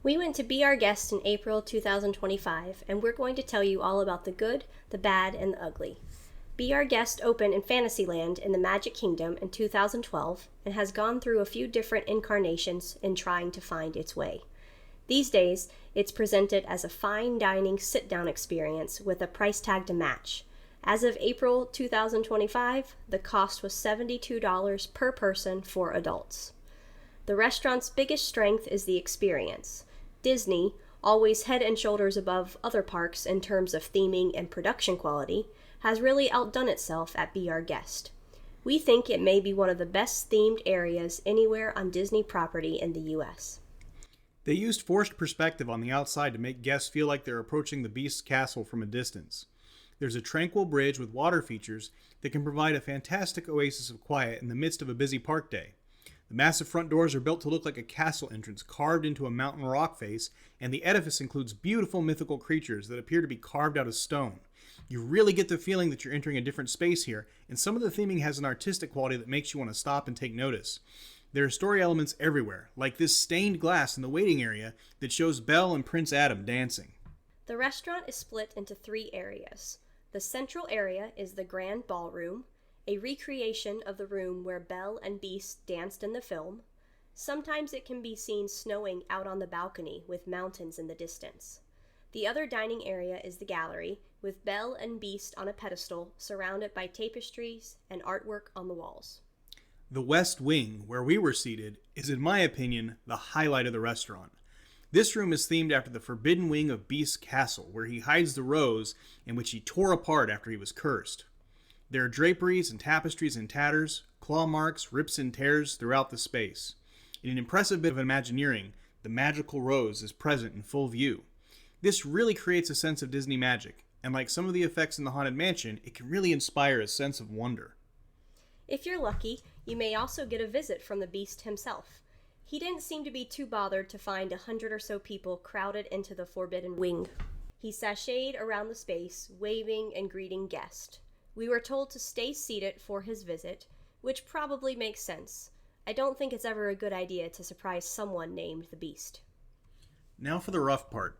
We went to be our guest in April 2025, and we're going to tell you all about the good, the bad, and the ugly. Be Our Guest opened in Fantasyland in the Magic Kingdom in 2012 and has gone through a few different incarnations in trying to find its way. These days, it's presented as a fine dining sit-down experience with a price tag to match. As of April 2025, the cost was $72 per person for adults. The restaurant's biggest strength is the experience. Disney, always head and shoulders above other parks in terms of theming and production quality, has really outdone itself at Be Our Guest. We think it may be one of the best themed areas anywhere on Disney property in the US. They used forced perspective on the outside to make guests feel like they're approaching the Beast's castle from a distance. There's a tranquil bridge with water features that can provide a fantastic oasis of quiet in the midst of a busy park day. The massive front doors are built to look like a castle entrance carved into a mountain rock face, and the edifice includes beautiful mythical creatures that appear to be carved out of stone. You really get the feeling that you're entering a different space here, and some of the theming has an artistic quality that makes you want to stop and take notice. There are story elements everywhere, like this stained glass in the waiting area that shows Belle and Prince Adam dancing. The restaurant is split into 3 areas. The central area is the Grand Ballroom, a recreation of the room where Belle and Beast danced in the film. Sometimes it can be seen snowing out on the balcony with mountains in the distance. The other dining area is the gallery, with Belle and Beast on a pedestal surrounded by tapestries and artwork on the walls. The West Wing, where we were seated, is in my opinion the highlight of the restaurant. This room is themed after the forbidden wing of Beast's castle, where he hides the rose in which he tore apart after he was cursed. There are draperies and tapestries in tatters, claw marks, rips and tears throughout the space. In an impressive bit of Imagineering, the magical rose is present in full view. This really creates a sense of Disney magic, and like some of the effects in the Haunted Mansion, it can really inspire a sense of wonder. If you're lucky, you may also get a visit from the Beast himself. He didn't seem to be too bothered to find 100 or so people crowded into the Forbidden Wing. He sashayed around the space, waving and greeting guests. We were told to stay seated for his visit, which probably makes sense. I don't think it's ever a good idea to surprise someone named the Beast. Now for the rough part.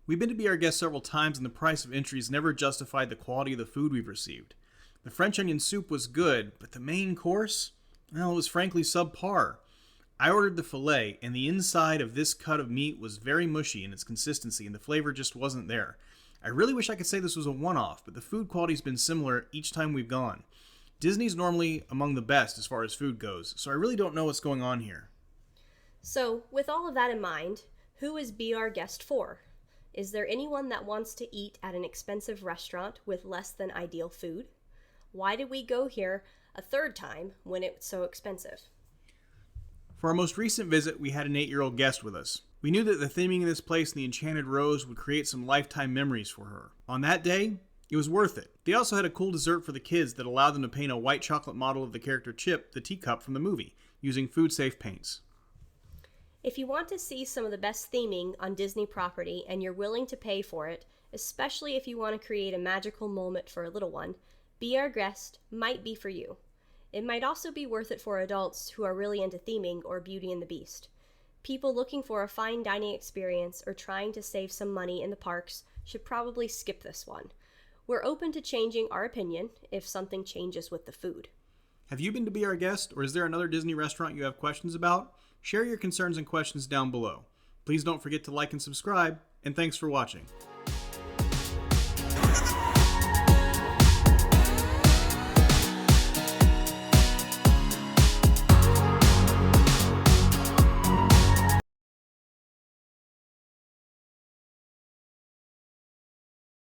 We've been to Be Our Guest several times, and the price of entries never justified the quality of the food we've received. The French onion soup was good, but the main course? Well, it was frankly subpar. I ordered the filet, and the inside of this cut of meat was very mushy in its consistency, and the flavor just wasn't there. I really wish I could say this was a one-off, but the food quality's been similar each time we've gone. Disney's normally among the best as far as food goes, so I really don't know what's going on here. So, with all of that in mind, who is Be Our Guest for? Is there anyone that wants to eat at an expensive restaurant with less than ideal food? Why did we go here a third time when it's so expensive? For our most recent visit, we had an 8-year-old guest with us. We knew that the theming in this place and the Enchanted Rose would create some lifetime memories for her. On that day, it was worth it. They also had a cool dessert for the kids that allowed them to paint a white chocolate model of the character Chip, the teacup from the movie, using food-safe paints. If you want to see some of the best theming on Disney property and you're willing to pay for it, especially if you want to create a magical moment for a little one, Be Our Guest might be for you. It might also be worth it for adults who are really into theming or Beauty and the Beast. People looking for a fine dining experience or trying to save some money in the parks should probably skip this one. We're open to changing our opinion if something changes with the food. Have you been to Be Our Guest, or is there another Disney restaurant you have questions about? Share your concerns and questions down below. Please don't forget to like and subscribe, and thanks for watching.